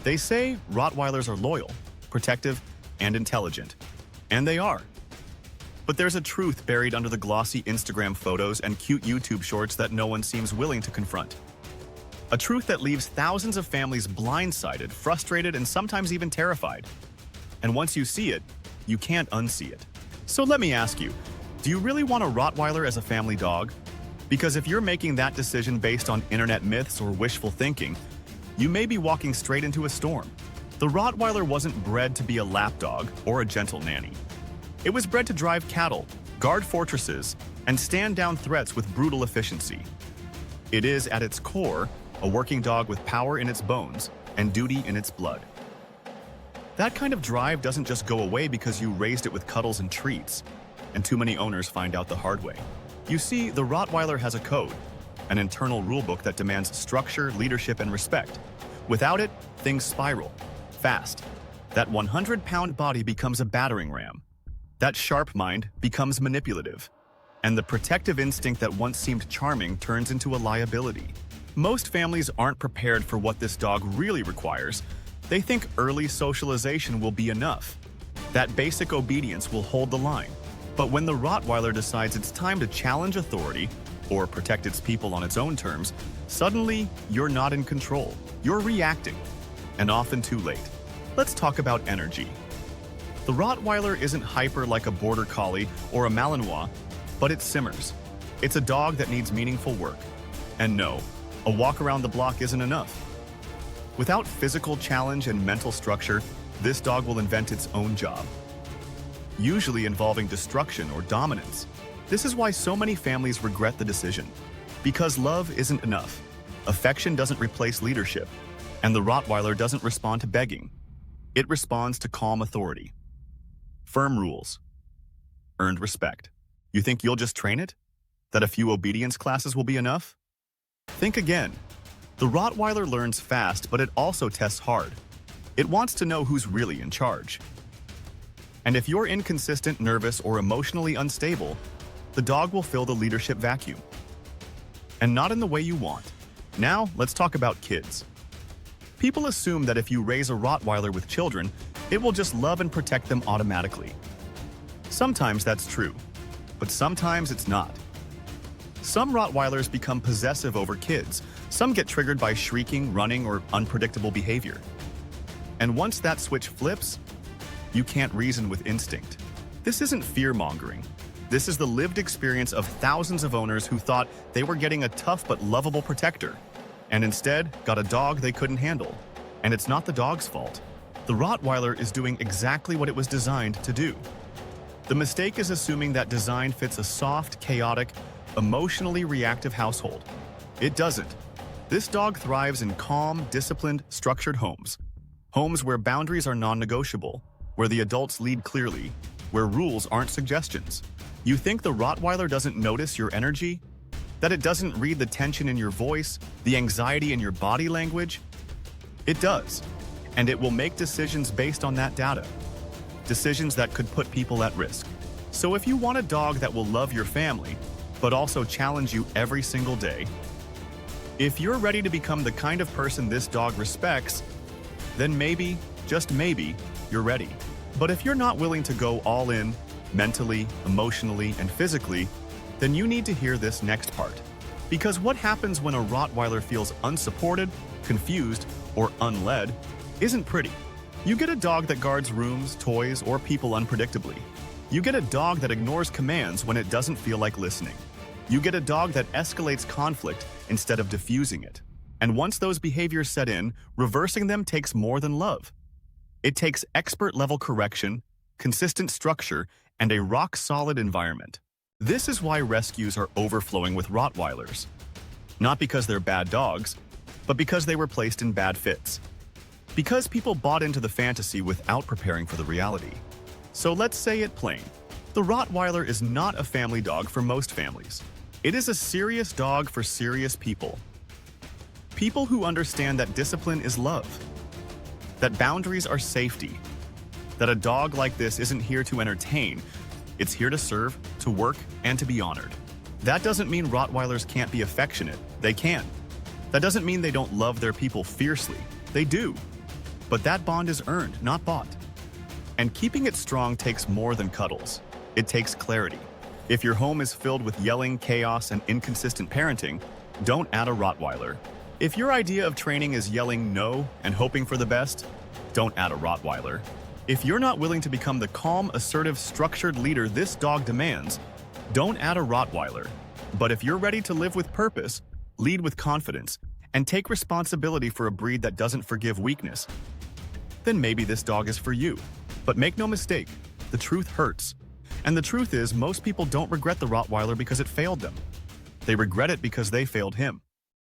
They say Rottweilers are loyal, protective, and intelligent. And they are. But there's a truth buried under the glossy Instagram photos and cute YouTube shorts that no one seems willing to confront. A truth that leaves thousands of families blindsided, frustrated, and sometimes even terrified. And once you see it, you can't unsee it. So let me ask you, do you really want a Rottweiler as a family dog? Because if you're making that decision based on internet myths or wishful thinking, you may be walking straight into a storm. The Rottweiler wasn't bred to be a lapdog or a gentle nanny. It was bred to drive cattle, guard fortresses, and stand down threats with brutal efficiency. It is, at its core, a working dog with power in its bones and duty in its blood. That kind of drive doesn't just go away because you raised it with cuddles and treats, and too many owners find out the hard way. You see, the Rottweiler has a code, an internal rulebook that demands structure, leadership, and respect. Without it, things spiral, fast. That 100-pound body becomes a battering ram. That sharp mind becomes manipulative. And the protective instinct that once seemed charming turns into a liability. Most families aren't prepared for what this dog really requires. They think early socialization will be enough. That basic obedience will hold the line. But when the Rottweiler decides it's time to challenge authority or protect its people on its own terms, suddenly you're not in control. You're reacting, and often too late. Let's talk about energy. The Rottweiler isn't hyper like a border collie or a Malinois, but it simmers. It's a dog that needs meaningful work. And no, a walk around the block isn't enough. Without physical challenge and mental structure, this dog will invent its own job, usually involving destruction or dominance. This is why so many families regret the decision. Because love isn't enough. Affection doesn't replace leadership, and the Rottweiler doesn't respond to begging. It responds to calm authority. Firm rules. Earned respect. You think you'll just train it? That a few obedience classes will be enough? Think again. The Rottweiler learns fast, but it also tests hard. It wants to know who's really in charge. And if you're inconsistent, nervous, or emotionally unstable, the dog will fill the leadership vacuum. And not in the way you want. Now, let's talk about kids. People assume that if you raise a Rottweiler with children, it will just love and protect them automatically. Sometimes that's true, but sometimes it's not. Some Rottweilers become possessive over kids. Some get triggered by shrieking, running, or unpredictable behavior. And once that switch flips, you can't reason with instinct. This isn't fear-mongering. This is the lived experience of thousands of owners who thought they were getting a tough but lovable protector, and instead got a dog they couldn't handle. And it's not the dog's fault. The Rottweiler is doing exactly what it was designed to do. The mistake is assuming that design fits a soft, chaotic, emotionally reactive household. It doesn't. This dog thrives in calm, disciplined, structured homes. Homes where boundaries are non-negotiable, where the adults lead clearly, where rules aren't suggestions. You think the Rottweiler doesn't notice your energy? That it doesn't read the tension in your voice, the anxiety in your body language? It does. And it will make decisions based on that data. Decisions that could put people at risk. So if you want a dog that will love your family, but also challenge you every single day, if you're ready to become the kind of person this dog respects, then maybe, just maybe, you're ready. But if you're not willing to go all in, mentally, emotionally, and physically, then you need to hear this next part. Because what happens when a Rottweiler feels unsupported, confused, or unled isn't pretty. You get a dog that guards rooms, toys, or people unpredictably. You get a dog that ignores commands when it doesn't feel like listening. You get a dog that escalates conflict instead of diffusing it. And once those behaviors set in, reversing them takes more than love. It takes expert-level correction, consistent structure, and a rock-solid environment. This is why rescues are overflowing with Rottweilers. Not because they're bad dogs, but because they were placed in bad fits. Because people bought into the fantasy without preparing for the reality. So let's say it plain. The Rottweiler is not a family dog for most families. It is a serious dog for serious people. People who understand that discipline is love, that boundaries are safety, that a dog like this isn't here to entertain, it's here to serve, to work, and to be honored. That doesn't mean Rottweilers can't be affectionate. They can. That doesn't mean they don't love their people fiercely. They do. But that bond is earned, not bought. And keeping it strong takes more than cuddles. It takes clarity. If your home is filled with yelling, chaos, and inconsistent parenting, don't add a Rottweiler. If your idea of training is yelling no and hoping for the best, don't add a Rottweiler. If you're not willing to become the calm, assertive, structured leader this dog demands, don't add a Rottweiler. But if you're ready to live with purpose, lead with confidence, and take responsibility for a breed that doesn't forgive weakness, then maybe this dog is for you. But make no mistake, the truth hurts. And the truth is, most people don't regret the Rottweiler because it failed them. They regret it because they failed him.